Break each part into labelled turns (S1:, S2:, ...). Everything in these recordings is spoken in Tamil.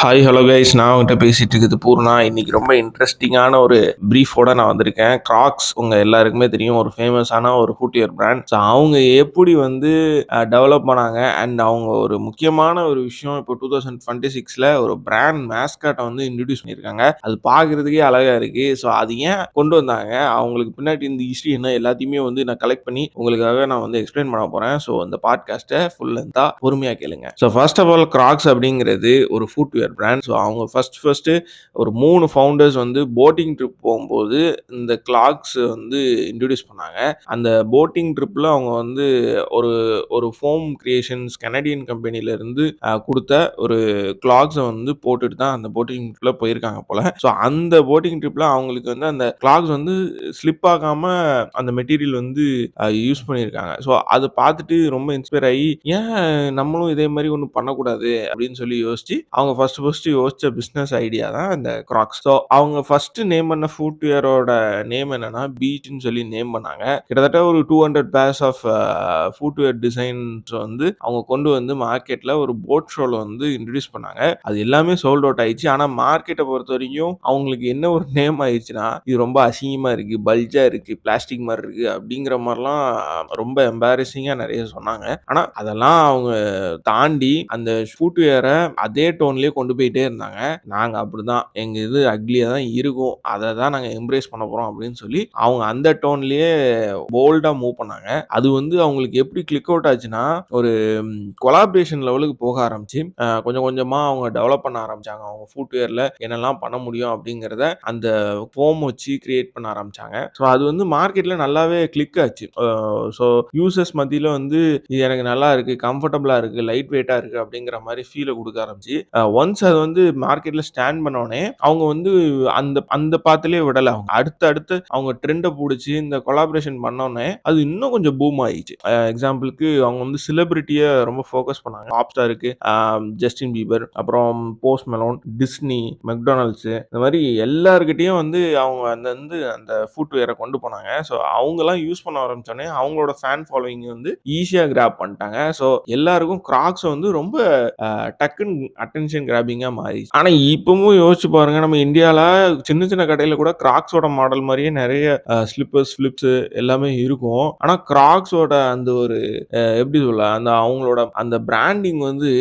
S1: ஹாய் ஹலோ கைஸ், நான் உங்கள்கிட்ட பேசிட்டு இருக்குது பூர்ணா. இன்னைக்கு ரொம்ப இன்ட்ரெஸ்டிங்கான ஒரு ப்ரீஃபோட நான் வந்திருக்கேன். கிராக்ஸ் உங்கள் எல்லாருக்குமே தெரியும், ஒரு ஃபேமஸான ஒரு ஃபுட்வியர் பிராண்ட். ஸோ அவங்க எப்படி வந்து டெவலப் பண்ணாங்க அண்ட் அவங்க ஒரு முக்கியமான ஒரு விஷயம் இப்போ 2026ல் ஒரு பிராண்ட் மேஸ்காட்டை வந்து இன்ட்ரடியூஸ் பண்ணியிருக்காங்க. அது பார்க்குறதுக்கே அழகாக இருக்குது. ஸோ அது ஏன் கொண்டு வந்தாங்க, அவங்களுக்கு பின்னாடி இந்த ஹிஸ்ட்ரி என்ன, எல்லாத்தையுமே வந்து நான் கலெக்ட் பண்ணி உங்களுக்காக நான் வந்து எக்ஸ்பிளைன் பண்ண போகிறேன். ஸோ அந்த பாட்காஸ்ட்டை ஃபுல் லென்த்தாக பொறுமையாக கேளுங்க. So first of all, Crocs அப்படிங்கிறது ஒரு ஃபுட்வியர் பிராண்ட். ஸோ அவங்க ஃபர்ஸ்ட் ஒரு 3 ஃபவுண்டர்ஸ் வந்து போட்டிங் ட்ரிப் போகும்போது இந்த கிளாக்ஸ் வந்து இன்ட்ரடியூஸ் பண்ணாங்க. அந்த போட்டிங் ட்ரிப்பில் அவங்க வந்து ஒரு ஒரு ஃபோம் கிரியேஷன்ஸ் கனடியன் கம்பெனில இருந்து கொடுத்த ஒரு கிளாக்ஸை வந்து போட்டுட்டு தான் அந்த போட்டிங் ட்ரிப்பில் போயிருக்காங்க போல. ஸோ அந்த போட்டிங் ட்ரிப்பில் அவங்களுக்கு வந்து அந்த கிளாக்ஸ் வந்து ஸ்லிப் ஆகாம அந்த மெட்டீரியல் வந்து யூஸ் பண்ணியிருக்காங்க. ஸோ அதை பார்த்துட்டு ரொம்ப இன்ஸ்பயர் ஆகி, ஏன் நம்மளும் இதே மாதிரி ஒன்று பண்ணக்கூடாது அப்படின்னு சொல்லி யோசிச்சு அவங்க ஃபர்ஸ்ட் யோசிச்ச பிசினஸ் ஐடியா தான் இந்த கிராக்ஸ். ஸோ அவங்க ஃபர்ஸ்ட் நேம் பண்ண ஃபுட்வியரோட நேம் என்னன்னா பீச்னு சொல்லி நேம் பண்ணாங்க. கிட்டத்தட்ட ஒரு 200 பேர்ஸ் ஆஃப் ஃபுட்வியர் டிசைன்ஸ் வந்து அவங்க கொண்டு வந்து மார்க்கெட்ல ஒரு போட் ஷோல வந்து இன்ட்ரடியூஸ் பண்ணாங்க. அது எல்லாமே சோல்ட் அவுட் ஆயிடுச்சு. ஆனா மார்க்கெட்டை பொறுத்த வரைக்கும் அவங்களுக்கு என்ன ஒரு நேம் ஆயிடுச்சுன்னா, இது ரொம்ப அசிங்கமா இருக்கு, பல்ஜா இருக்கு, பிளாஸ்டிக் மாதிரி இருக்கு அப்படிங்கிற மாதிரிலாம் ரொம்ப எம்பாரசிங்கா நிறைய சொன்னாங்க. ஆனா அதெல்லாம் அவங்க தாண்டி அந்த ஃபுட்வியரை அதே டோன்லயே கொண்டு போயிட்டே இருந்தாங்க. நாங்க அப்படிதான், எங்க இது அக்லியா தான் இருக்கும், அதை தான் நாங்க எம்ப்ரேஸ் பண்ண போறோம் அப்படின்னு சொல்லி அவங்க அந்த டோன்லயே போல்டா மூவ் பண்ணாங்க. அது வந்து அவங்களுக்கு எப்படி கிளிக் அவுட் ஆச்சுன்னா, ஒரு கொலாபரேஷன் லெவலுக்கு போக ஆரம்பிச்சு கொஞ்சம் கொஞ்சமா அவங்க டெவலப் பண்ண ஆரம்பிச்சாங்க. அவங்க ஃபுட்வேர்ல என்னெல்லாம் பண்ண முடியும் அப்படிங்கிறத அந்த ஃபோம் வச்சு கிரியேட் பண்ண ஆரம்பிச்சாங்க. ஸோ அது வந்து மார்க்கெட்ல நல்லாவே கிளிக் ஆச்சு. ஸோ யூசர்ஸ் மத்தியில வந்து இது எனக்கு நல்லா இருக்கு, கம்ஃபர்டபுளா இருக்கு, லைட் வெயிட்டா இருக்கு அப்படிங்கிற மாதிரி ஃபீலை கொடுக்க ஆரம்பிச்சு, ஒன்ஸ் அது வந்து மார்க்கெட்ல ஸ்டாண்ட் பண்ணோடனே அவங்க வந்து அந்த அந்த பாத்திலே விடல. அவங்க அடுத்து அவங்க ட்ரெண்டை பிடிச்சி இந்த கொலாபரேஷன் பண்ணோடனே அது இன்னும் கொஞ்சம் பூம் ஆயிடுச்சு. எக்ஸாம்பிளுக்கு அவங்க வந்து செலிபிரிட்டியை ரொம்ப ஃபோக்கஸ் பண்ணாங்க. பாப் ஸ்டாருக்கு ஜஸ்டின் பீபர், அப்புறம் போஸ்ட் மெலோன், டிஸ்னி, மெக்டொனால்ட்ஸ், இந்த மாதிரி எல்லாருக்கிட்டையும் வந்து அவங்க அந்த ஃபுட்வேரை கொண்டு போனாங்க. ஸோ அவங்கெல்லாம் யூஸ் பண்ண ஆரம்பிச்சோடனே அவங்களோட ஃபேன் ஃபாலோவிங் வந்து ஈஸியாக கிராப் பண்ணிட்டாங்க. ஸோ எல்லாருக்கும் கிராக்ஸ் வந்து ரொம்ப டக்குன்னு அட்டென்ஷன் கிராபிங்கா மாறிடுச்சு. ஆனா இப்பவும் யோசிச்சு பாருங்க, நம்ம இந்தியால சின்ன சின்ன கடையில கூட கிராக்ஸோட மாடல் மாதிரியே நிறைய ஸ்லிப்பர்ஸ், ஃபிளிப்ஸ் எல்லாமே இருக்கும். ஆனா கிராக்ஸோட அந்த ஒரு எப்படி சொல்ல, அந்த அவங்களோட அந்த பிராண்டிங் வந்து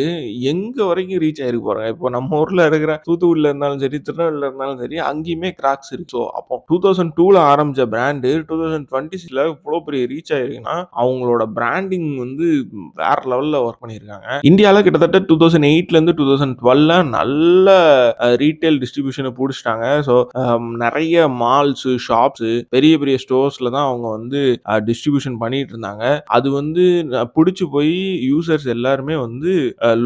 S1: எங்க வரைக்கும் ரீச் ஆயிருக்கு பாருங்க. இப்போ நம்ம ஊர்ல இருக்கிற தூத்துக்குடியில இருந்தாலும் சரி, திருநெல்வேலியில இருந்தாலும் சரி, அங்கேயுமே கிராக்ஸ் இருக்கு. ஸோ அப்போ 2002ல ஆரம்பிச்ச பிராண்டு 2026ல இவ்வளோ பெரிய ரீச் ஆயிருக்குன்னா அவங்களோட பிராண்டிங் வந்து வேற லெவல்ல ஒர்க் பண்ணியிருக்காங்க. இந்தியால கிட்டத்தட்ட 2008ல இருந்து 2012ல நல்ல ரீட்டைல் டிஸ்ட்ரிபியூஷனை பிடிச்சிட்டாங்க. ஸோ நிறைய மால்ஸ், ஷாப்ஸ், பெரிய பெரிய ஸ்டோர்ஸ்ல தான் அவங்க வந்து டிஸ்ட்ரிபியூஷன் பண்ணிட்டு இருந்தாங்க. அது வந்து பிடிச்சி போய் யூசர்ஸ் எல்லாருமே வந்து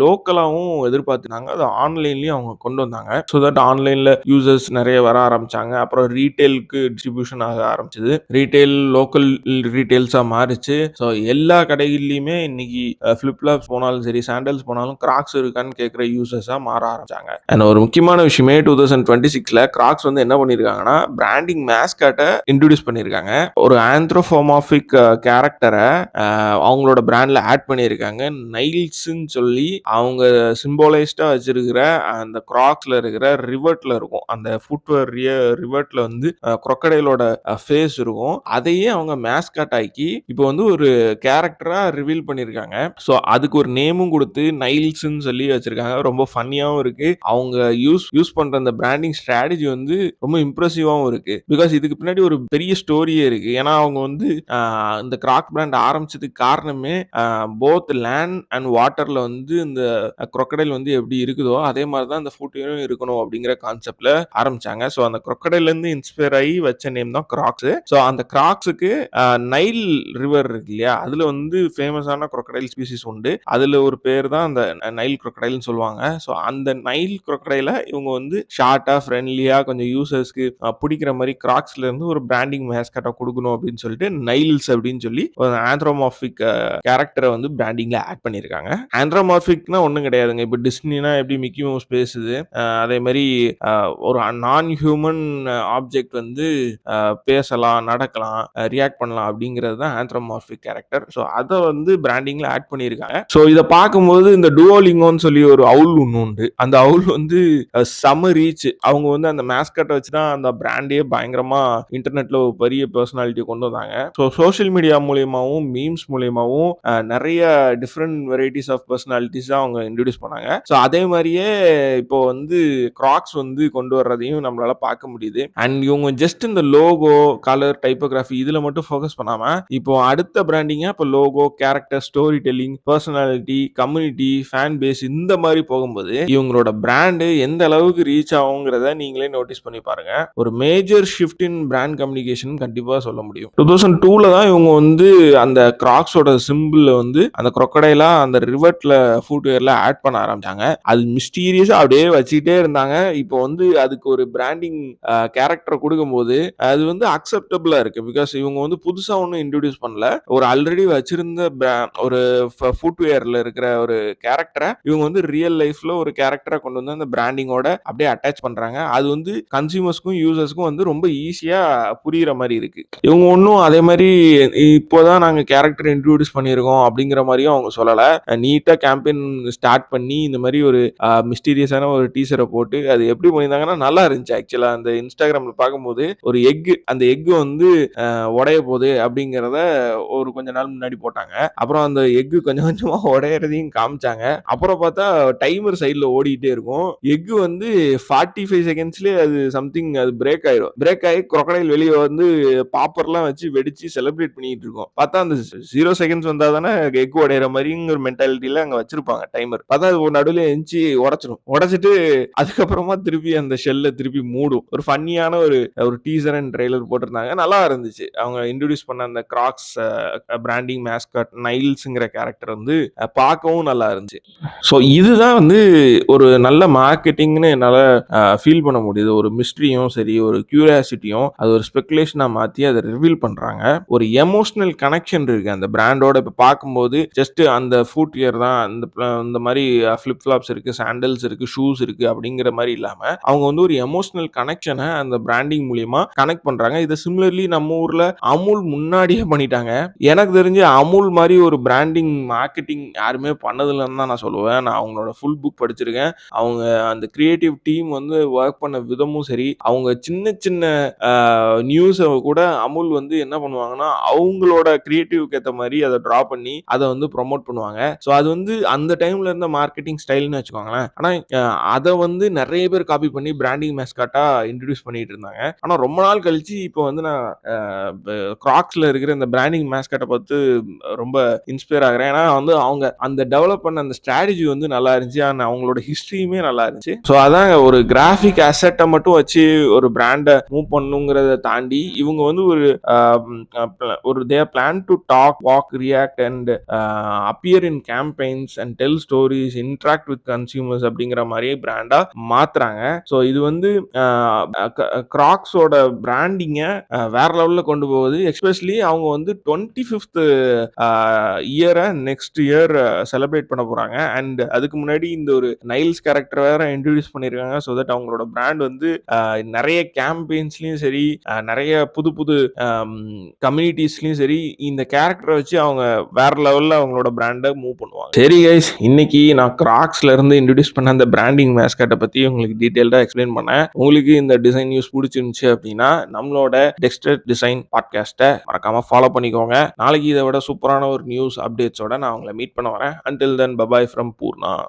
S1: லோக்கலாவும் எதிர்பார்த்துனாங்க. அது ஆன்லைன்லயும் அவங்க கொண்டு வந்தாங்க. ஸோ தட் ஆன்லைன்ல யூசர்ஸ் நிறைய வர ஆரம்பிச்சாங்க. அப்புறம் ரீட்டைலுக்கு டிஸ்ட்ரிபியூஷன் ஆக ஆரம்பிச்சது. ரீட்டைல் லோக்கல் ரீட்டைல்ஸா மாறிச்சு. ஸோ எல்லா கடைகள்லயுமே இன்னைக்கு ஃபிளிப்லாப்ஸ் போனாலும் சரி, சாண்டல்ஸ் போனாலும் கிராக்ஸ் இருக்கான்னு கேட்குற யூசர்ஸா மாற ஆரம்பிச்சாங்க. அண்ட் ஒரு முக்கியமான விஷயமே 2026ல கிராக்ஸ் வந்து என்ன பண்ணிருக்காங்கன்னா, பிராண்டிங் மேஸ்காட்டை இன்ட்ரோடியூஸ் பண்ணிருக்காங்க. ஒரு ஆந்த்ரோபோமார்பிக் கேரக்டரை அவங்களோட பிராண்ட்ல ஆட் பண்ணியிருக்காங்க. நைல்ஸ்ன்னு சொல்லி அவங்க சிம்போலைஸ்டா வச்சிருக்கிற அந்த கிராக்ஸ்ல இருக்கிற ரிவர்ட்ல இருக்கும். அந்த ஃபுட்வேர் ரிவர்ட்ல வந்து crocodileோட ஃபேஸ் இருக்கும். அதையே அவங்க மேஸ்காட் ஆக்கி இப்போ வந்து ஒரு கேரக்டரா ரிவீல் பண்ணிருக்காங்க. ஸோ அதுக்கு ஒரு நேமும் கொடுத்து நைல்ஸ்ன்னு சொல்லி வச்சிருக்காங்க. ரொம்ப ஃபன்னியாவும் இருக்கு. அவங்க யூஸ் பண்ற அந்த பிராண்டிங் ஸ்ட்ராட்டஜி வந்து ரொம்ப இம்ப்ரெசிவாவும் இருக்கு. பிகாஸ் இதுக்கு பின்னாடி ஒரு பெரிய ஸ்டோரியே இருக்கு. ஏன்னா அவங்க வந்து இந்த கிராக் பிராண்ட் ஆரம்பிச்சதுக்கு காரணமே போத் லேண்ட் அண்ட் வாட்டர்ல வந்து இந்த crocodile வந்து எப்படி இருக்குதோ அதே மாதிரி தான் இந்த ஃபுட்வேரும் இருக்கணும் அப்படிங்கிற கான்செப்ட்ல ஆரம்பிச்சாங்க. ஸோ அந்த crocodile இருந்து இன்ஸ்பயர் ஆகி வச்ச நேம் தான் கிராக்ஸ். ஸோ அந்த கிராக்ஸுக்கு நைல் ரிவர் இருக்கு இல்லையா, அதுல வந்து ஃபேமஸான crocodile ஸ்பீசிஸ் உண்டு. அதுல ஒரு பேர் தான் அந்த நைல் crocodileன்னு சொல்லுவாங்க. ஸோ அந்த நைல் crocodile இவங்க வந்து ஷார்ட்டா, ஃப்ரெண்ட்லியா, கொஞ்சம் யூசர்ஸ்க்கு பிடிக்கிற மாதிரி கிராக்ஸ்ல இருந்து ஒரு பிராண்டிங் மேஸ்காட்டா கொடுக்கணும் அப்படின்னு சொல்லிட்டு நைல்ஸ் அப்படின்னு சொல்லி ஒரு ஆந்த்ரோமார்பிக் கேரக்டரை வந்து பிராண்டிங்ல ஆட் பண்ணிருக்காங்க. ஆந்த்ரோமார்பிக்னா ஒண்ணும் கிடையாதுங்க. இப்போ டிஸ்னினா எப்படி மிக்கி மவுஸ் பேசுது, அதே மாதிரி ஒரு நான் ஹியூமன் ஆப்ஜெக்ட் வந்து பேசலாம், நடக்கலாம், ரியாக்ட் பண்ணலாம் அப்படிங்கிறது தான் ஆந்த்ரோமார்பிக் கேரக்டர். ஸோ அதை வந்து பிராண்டிங்ல ஆட் பண்ணியிருக்காங்க. ஸோ இதை பார்க்கும்போது இந்த டுவோலிங்கோன்னு சொல்லி ஒரு அவுல் ஒன்று உண்டு. அந்த அவுல் வந்து செம ரீச். அவங்க வந்து அந்த மேஸ்கட்ட வச்சு தான் அந்த பிராண்டே பயங்கரமா இன்டர்நெட்ல ஒரு பெரிய பெர்சனாலிட்டிய கொண்டு வந்தாங்க. சோசியல் மீடியா மூலியமாவும், மீம்ஸ் மூலியமாவும் நெறைய டிஃபரெண்ட் வெரைட்டிஸ் ஆஃப் பெர்சனாலிட்டிஸ அவங்க இன்ட்ரோடியூஸ் பண்ணாங்க. அதே மாரியே இப்போ வந்து கிராக்ஸ் வந்து கொண்டு வர்றதையும் நம்மளால பார்க்க முடியுது. அண்ட் இவங்க ஜஸ்ட் இந்த லோகோ, கலர், டைப்போகிராஃபி இதுல மட்டும் ஃபோக்கஸ் பண்ணாம, இப்போ அடுத்த பிராண்டிங்கா இப்போ logo, character, storytelling, personality, community, fan base இந்த மாரி போகும்போது இவங்களோட பிராண்ட் எந்த அளவுக்கு ரீச் ஆகுங்கிறத நீங்களே நோட்டீஸ் பண்ணி பாருங்க. ஒரு major shift in brand communication கண்டிப்பா சொல்ல முடியும். 2002ல தான் இவங்க வந்து அந்த கிராக்ஸோட சிம்பிள் வந்து அந்த crocodile அந்த ரிவர்ட்ல ஃபுட்வேர்ல ஆட் பண்ண ஆரம்பிச்சாங்க. அது மிஸ்டீரியஸா அப்படியே வச்சுக்கிட்டே இருந்தாங்க. இப்போ வந்து அதுக்கு ஒரு பிராண்டிங் கேரக்டர் கொடுக்கும்போது அது வந்து அக்செப்டபிளா இருக்கு. பிகாஸ் இவங்க வந்து புதுசா ஒன்னும் இன்ட்ரோடியூஸ் பண்ணல. ஒரு ஆல்ரெடி வச்சிருந்த ஒரு ஃபுட்வேர்ல இருக்கிற ஒரு கேரக்டரை இவங்க வந்து ரியல் லைஃப்ல ஒரு கேரக்டரை கொண்டு வந்து அந்த பிராண்டிங்கோட அப்படியே அட்டாச் பண்றாங்க. அது வந்து கன்சியூமர்ஸ்க்கும் யூசர்ஸ்க்கும் வந்து ரொம்ப ஈஸியா புரியுற மாதிரி இருக்கு. இவங்க ஒன்றும் அதே மாதிரி இப்போதான் நாங்க கேரக்டர் இன்ட்ரோடியூஸ் பண்ணியிருக்கோம் அப்படிங்கிற மாதிரியும் அவங்க சொல்லல. நீட்டா கேம்பெயின் ஸ்டார்ட் பண்ணி இந்த மாதிரி ஒரு மிஸ்டீரியஸான ஒரு டீசரை போட்டு அது எப்படி பண்ணியிருந்தாங்கன்னா நல்லா இருந்துச்சு. ஆக்சுவலா அந்த இன்ஸ்டாகிராம்ல பார்க்கும்போது ஒரு அந்த எக் வந்து உடைய போகுது அப்படிங்கிறத ஒரு கொஞ்ச நாள் முன்னாடி போட்டாங்க. அப்புறம் அந்த எக் கொஞ்சம் கொஞ்சமா உடையறதையும் காமிச்சாங்க. அப்புறம் பார்த்தா டைமர் சைடுல ஓடிட்டே இருக்கும். எக் வந்து 45 செகண்ட்ஸ்லயே அது சம்திங் அது பிரேக் ஆயிடும். பிரேக் ஆகி crocodile வெளியே வந்து பாப்பர்லாம் வச்சு வெடிச்சு செலிப்ரேட் பண்ணிட்டு இருக்கோம். பார்த்தா அந்த 0 செகண்ட்ஸ் வந்தா தானே எக் உடையிற மாதிரிங்கிற ஒரு மென்டாலிட்டியில அங்க வச்சிருப்பாங்க டைமர். பார்த்தா அது ஒரு நடுவுல எஞ்சி உடைச்சிடும். உடைச்சிட்டு அதுக்கப்புறமா திருப்பி அந்த ஷெல்ல திருப்பி மூடும். ஒரு ஃபன்னியான ஒரு டீசர் அண்ட் ட்ரெய்லர் போட்டிருந்தாங்க. நல்லா இருந்துச்சு. அவங்க இன்ட்ரோடியூஸ் பண்ண அந்த கிராக்ஸ் பிராண்டிங் மேஸ்கட் நைல்ஸ்ங்கிற கேரக்டர் வந்து பார்க்கவும் நல்லா இருந்துச்சு. ஸோ இதுதான் வந்து ஒரு நல்ல மார்க்கெட்டிங்னு என்னால ஃபீல் பண்ண முடியுது. ஒரு மிஸ்ட்ரியும் சரி, ஒரு கியூரியாசிட்டியும் அது ஒரு ஸ்பெகுலேஷனா மாத்தி அதை ரிவீல் பண்றாங்க. ஒரு எமோஷனல் கனெக்ஷன் இருக்கு அந்த பிராண்டோட. இப்ப பார்க்கும்போது ஜஸ்ட் அந்த ஃபுட்வியர் தான் இந்த மாதிரி ஃபிளிப் ஃப்ளாப்ஸ் இருக்கு, சாண்டல்ஸ் இருக்கு, ஷூஸ் இருக்கு அப்படிங்கிற மாதிரி இல்லாம அவங்க வந்து ஒரு எமோஷனல் கனெக்ஷனை அந்த பிராண்டிங் மூலியமா கனெக்ட் பண்றாங்க. இதை சிமிலர்லி நம்ம ஊர்ல அமுல் முன்னாடியே பண்ணிட்டாங்க. எனக்கு தெரிஞ்சு அமுல் மாதிரி ஒரு பிராண்டிங் மார்க்கெட்டிங் யாருமே பண்ணதில்லைன்னு தான் நான் சொல்லுவேன். நான் அவங்களோட ஃபுல் புக் படிச்சிருக்கேன். அவங்க அந்த கிரியேட்டிவ் டீம் வந்து ஒர்க் பண்ண விதமும் சரி, அவங்க சின்ன சின்ன நியூஸை கூட அமுல் வந்து என்ன பண்ணுவாங்கன்னா அவங்களோட கிரியேட்டிவ்க்கு ஏற்ற மாதிரி அதை டிரா பண்ணி அதை வந்து ப்ரொமோட் பண்ணுவாங்க. ஸோ அது வந்து அந்த டைம்ல இருந்த மார்க்கெட்டிங் ஸ்டைல்னு வச்சுக்கோங்களேன். ஆனா அதை வந்து நிறைய பேர் காப்பி பண்ணி பிராண்டிங் மேஸ்காட்டா இன்ட்ரடியூஸ் பண்ணிட்டு இருந்தாங்க. ஆனா ரொம்ப நாள் கழிச்சு இப்போ வந்து நான் கிராக்ஸ்ல இருக்கிற இந்த பிராண்டிங் மேஸ்கட்டை பார்த்து ரொம்ப இன்ஸ்பயர் ஆகிறேன். ஏன்னா வந்து அவங்க அந்த டெவலப் பண்ண அந்த ஸ்ட்ராட்டஜி வந்து நல்லா இருந்துச்சு. அவங்களோட ஹிஸ்டரியுமே நல்லா இருந்துச்சு. ஸோ அதான் ஒரு கிராஃபிக் அசெட்டை மட்டும் வச்சு ஒரு பிராண்டை மூவ் பண்ணுங்கிறத தாண்டி இவங்க வந்து ஒரு they plan to talk, walk, react and appear in campaigns and tell stories, interact with consumers அப்படிங்கிற மாதிரியே பிராண்டா மாத்துறாங்க. ஸோ இது வந்து கிராக்ஸோட பிராண்டிங்க வேற லெவல்ல கொண்டு போகுது. எஸ்பெஷலி அவங்க வந்து 25th இயரை நெக்ஸ்ட் இயர் செலிப்ரேட் பண்ண போறாங்க. அண்ட் அதுக்கு முன்னாடி இந்த ஒரு நைல்ஸ் கேரக்டர் வேற இன்ட்ரோடியூஸ் பண்ணிருக்காங்க. ஸோ தட் அவங்களோட பிராண்ட் வந்து நிறைய கேம்பெயின்ஸ்லயும் சரி, நிறைய புது புது கம்யூனிட்டிஸ்லயும் சரி இந்த கேரக்டரை வச்சு அவங்க வேற லெவல்ல அவங்களோட பிராண்டை மூவ் பண்ணுவாங்க. சரி கைஸ், இன்னைக்கு நான் கிராக்ஸ்ல இருந்து இன்ட்ரோடியூஸ் பண்ண அந்த பிராண்டிங் மேஸ்கட்டை பத்தி உங்களுக்கு டீடைல்டா எக்ஸ்பிளைன் பண்ணேன். உங்களுக்கு இந்த டிசைன் நியூஸ் பிடிச்சிருந்துச்சு அப்படின்னா நம்மளோட டெக்ஸ்டர் டிசைன் பாட்காஸ்ட்டை மறக்காம ஃபாலோ பண்ணிக்கோங்க. நாளைக்கு இதை விட சூப்பரான ஒரு நியூஸ் அப்டேட்ஸோட நான் உங்களை மீட் பண்ண வரேன். Until then, bye bye from Purna.